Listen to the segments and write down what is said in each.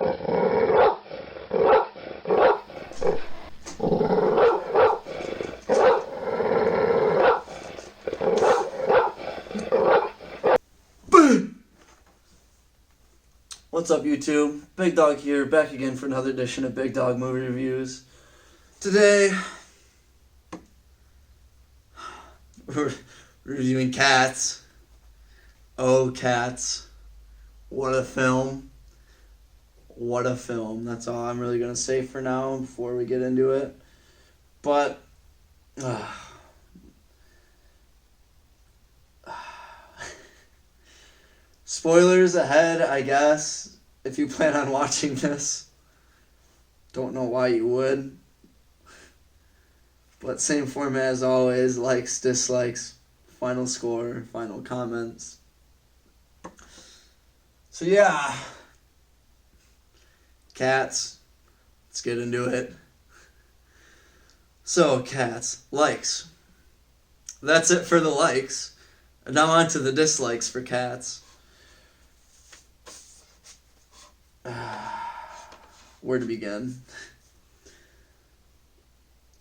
What's up, YouTube? Big Dog here, back again for another edition of Big Dog Movie Reviews. Today, we're reviewing Cats. Oh, Cats. What a film. What a film. That's all I'm really going to say for now before we get into it. But, spoilers ahead, I guess, if you plan on watching this. Don't know why you would. But same format as always, likes, dislikes, final score, final comments. So yeah, Cats, let's get into it. So, Cats, likes. That's it for the likes. Now on to the dislikes for Cats. Where to begin?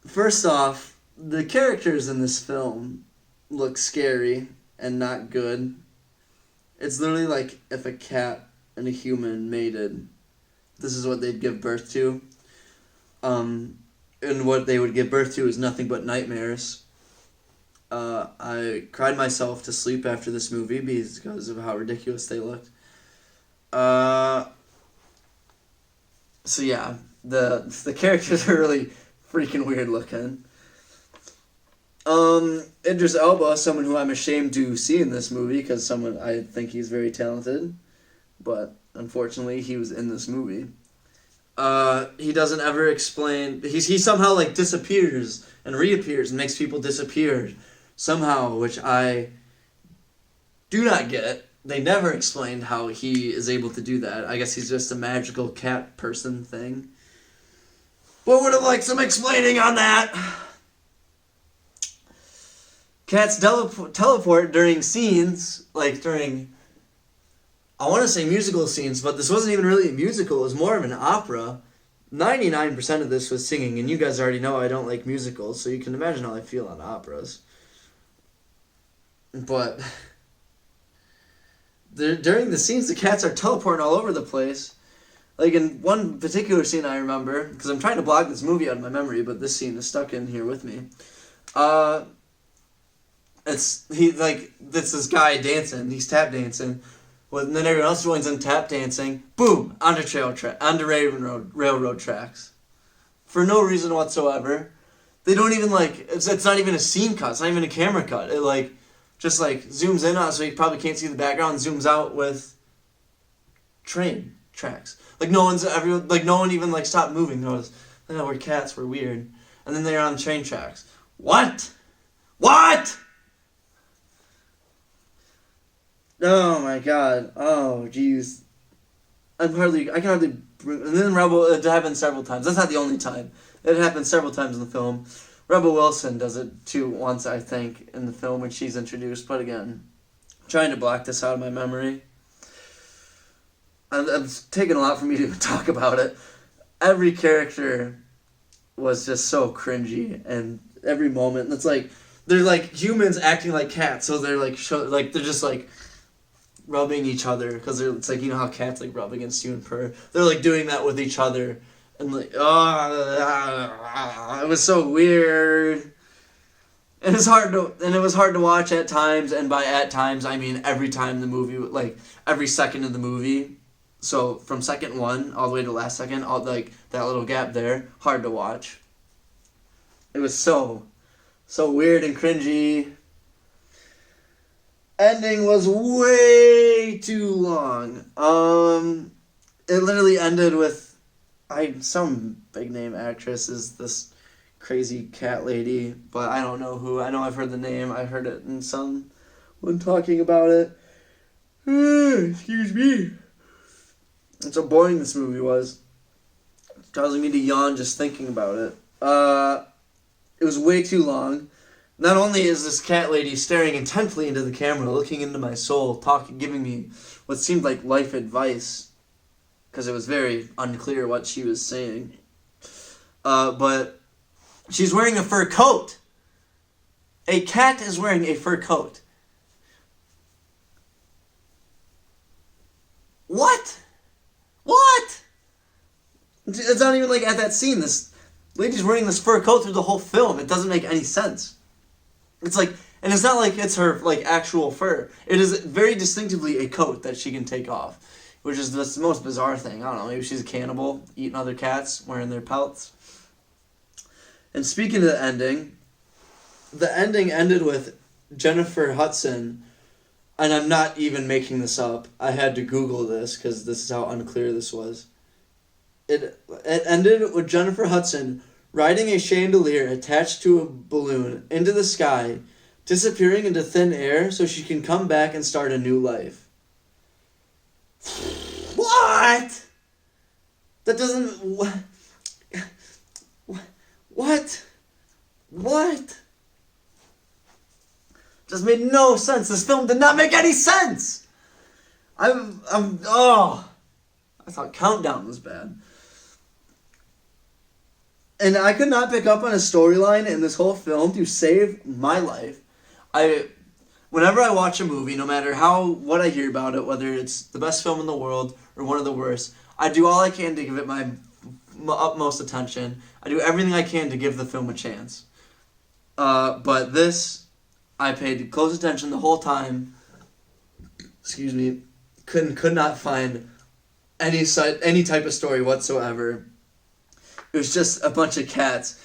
First off, the characters in this film look scary and not good. It's literally like if a cat and a human mated. This is what they'd give birth to. And what they would give birth to is nothing but nightmares. I cried myself to sleep after this movie because of how ridiculous they looked. So yeah, the characters are really freaking weird looking. Idris Elba, someone who I'm ashamed to see in this movie because I think he's very talented, but unfortunately he was in this movie. He doesn't ever explain. He somehow like disappears and reappears and makes people disappear somehow, which I do not get. They never explained how he is able to do that. I guess he's just a magical cat person thing. But would have liked some explaining on that. Cats teleport during scenes, like during, I want to say musical scenes, but this wasn't even really a musical. It was more of an opera. 99% of this was singing, and you guys already know I don't like musicals, so you can imagine how I feel on operas. But during the scenes, the cats are teleporting all over the place. Like in one particular scene I remember, because I'm trying to block this movie out of my memory, but this scene is stuck in here with me. It's this guy dancing, he's tap dancing, and then everyone else joins in tap dancing. Boom, onto railroad tracks, for no reason whatsoever. They don't even it's not even a scene cut. It's not even a camera cut. It just zooms in on, so you probably can't see the background, zooms out with train tracks. No one even stopped moving. Notice, we're cats, we're weird. And then they're on train tracks. What? Oh my god. Oh jeez. I can hardly. And then Rebel. It happened several times. That's not the only time. It happened several times in the film. Rebel Wilson does it too once, I think, in the film when she's introduced. But again, I'm trying to block this out of my memory. It's taken a lot for me to even talk about it. Every character was just so cringy, and every moment, it's they're humans acting like cats. So they're they're just rubbing each other because it's you know how cats rub against you and purr. They're doing that with each other. And it was so weird. And it was hard to watch at times, and by at times I mean every time the movie, every second of the movie. So from second 1 all the way to last second, all that little gap there, hard to watch. It was so weird and cringy. Ending was way too long. It literally ended with some big name actress is this crazy cat lady, but I don't know who. I know I've heard the name. I heard it in someone talking about it. Excuse me. That's how boring this movie was. It's causing me to yawn just thinking about it. It was way too long. Not only is this cat lady staring intently into the camera, looking into my soul, giving me what seemed like life advice, because it was very unclear what she was saying. But she's wearing a fur coat. A cat is wearing a fur coat. What? What? It's not even like at that scene. This lady's wearing this fur coat through the whole film. It doesn't make any sense. It's like, and it's not like it's her like actual fur. It is very distinctively a coat that she can take off, which is the most bizarre thing. I don't know. Maybe she's a cannibal, eating other cats, wearing their pelts. And speaking of the ending ended with Jennifer Hudson, and I'm not even making this up. I had to Google this because this is how unclear this was. It ended with Jennifer Hudson riding a chandelier attached to a balloon into the sky, disappearing into thin air so she can come back and start a new life. What? That doesn't... What? What? Just made no sense. This film did not make any sense. I thought Countdown was bad. And I could not pick up on a storyline in this whole film to save my life. Whenever I watch a movie, no matter what I hear about it, whether it's the best film in the world or one of the worst, I do all I can to give it my utmost attention. I do everything I can to give the film a chance. But this, I paid close attention the whole time. Excuse me. Could not find any type of story whatsoever. It was just a bunch of cats.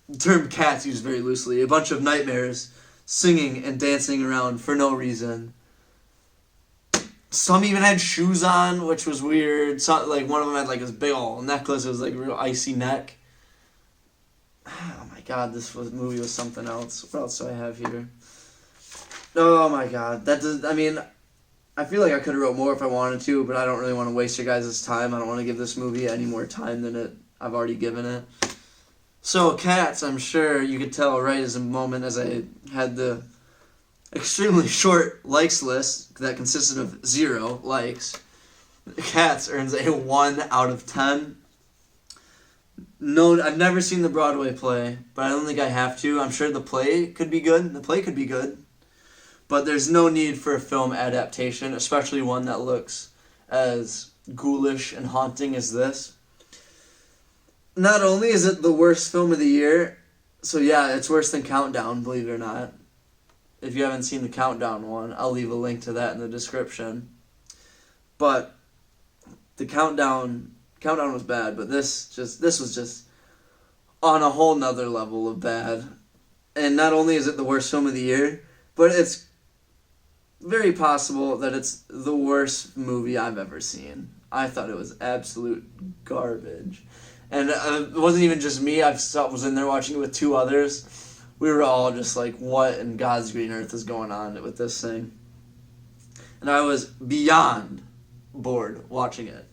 The term cats used very loosely. A bunch of nightmares singing and dancing around for no reason. Some even had shoes on, which was weird. Some, like one of them had like this big old necklace. It was like a real icy neck. Oh my god, movie was something else. What else do I have here? Oh my god, I feel like I could have wrote more if I wanted to, but I don't really want to waste your guys' time. I don't want to give this movie any more time than I've already given it. So, Cats, I'm sure you could tell right as a moment as I had the extremely short likes list that consisted of 0 likes. Cats earns a 1 out of 10. No, I've never seen the Broadway play, but I don't think I have to. I'm sure the play could be good. The play could be good. But there's no need for a film adaptation, especially one that looks as ghoulish and haunting as this. Not only is it the worst film of the year, so yeah, it's worse than Countdown, believe it or not. If you haven't seen the Countdown one, I'll leave a link to that in the description. But the Countdown was bad, but this was just on a whole nother level of bad. And not only is it the worst film of the year, but it's very possible that it's the worst movie I've ever seen. I thought it was absolute garbage. And it wasn't even just me. I was in there watching it with 2 others. We were all just like, what in God's green earth is going on with this thing? And I was beyond bored watching it.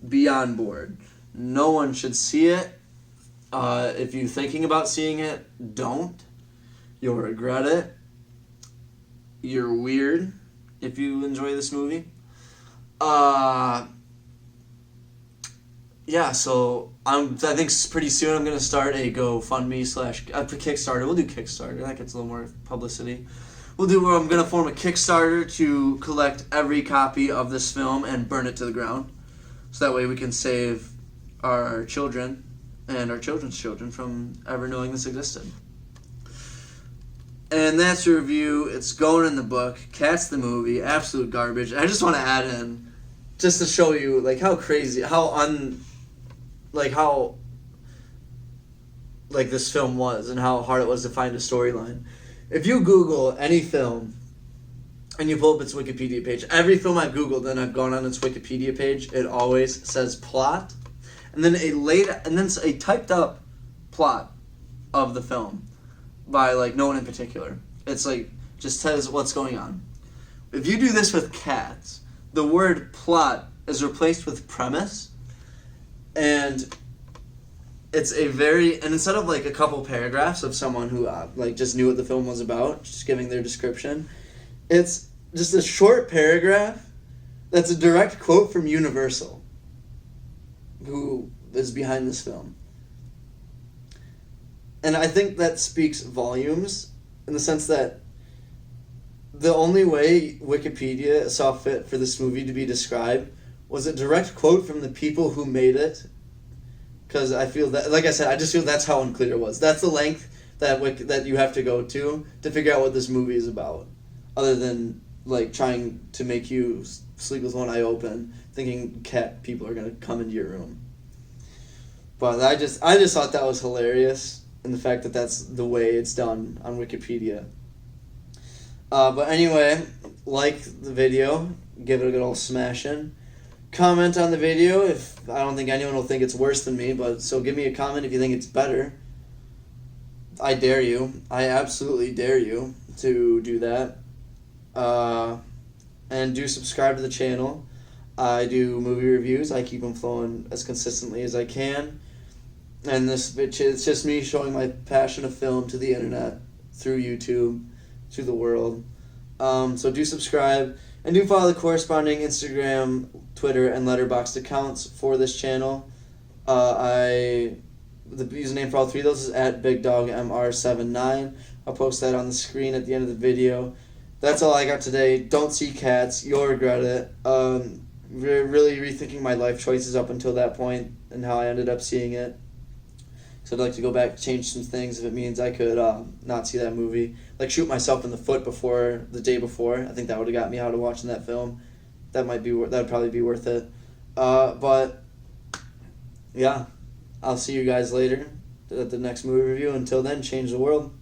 Beyond bored. No one should see it. If you're thinking about seeing it, don't. You'll regret it. You're weird if you enjoy this movie. Yeah, so I think pretty soon I'm going to start a GoFundMe / Kickstarter. We'll do Kickstarter. That gets a little more publicity. I'm going to form a Kickstarter to collect every copy of this film and burn it to the ground. So that way we can save our children and our children's children from ever knowing this existed. And that's your review. It's going in the book. Cats the movie. Absolute garbage. I just want to add in, just to show you like how crazy, this film was and how hard it was to find a storyline. If you Google any film and you pull up its Wikipedia page, every film I've Googled and I've gone on its Wikipedia page, it always says plot, and then a typed up plot of the film by like no one in particular. It's like just says what's going on. If you do this with Cats, the word plot is replaced with premise, and it's and instead of like a couple paragraphs of someone who just knew what the film was about, just giving their description, it's just a short paragraph that's a direct quote from Universal. who is behind this film. And I think that speaks volumes in the sense that the only way Wikipedia saw fit for this movie to be described was a direct quote from the people who made it. Because I feel that, like I said, I just feel that's how unclear it was. That's the length that you have to go to figure out what this movie is about. Other than, like, trying to make you sleep with one eye open, thinking cat people are going to come into your room. But I just thought that was hilarious, and the fact that that's the way it's done on Wikipedia. But anyway, like the video, give it a good old smash in. Comment on the video if I don't think anyone will think it's worse than me, but so give me a comment if you think it's better. I dare you. I absolutely dare you to do that. And do subscribe to the channel. I do movie reviews. I keep them flowing as consistently as I can. And it's just me showing my passion of film to the internet through YouTube, to the world. So do subscribe. And do follow the corresponding Instagram, Twitter, and Letterboxd accounts for this channel. The username for all three of those is @BigDogMR79. I'll post that on the screen at the end of the video. That's all I got today. Don't see cats. You'll regret it. Really rethinking my life choices up until that point and how I ended up seeing it. So I'd like to go back, change some things if it means I could not see that movie. Like shoot myself in the foot the day before. I think that would have got me out of watching that film. That would probably be worth it. But yeah, I'll see you guys later at the next movie review. Until then, change the world.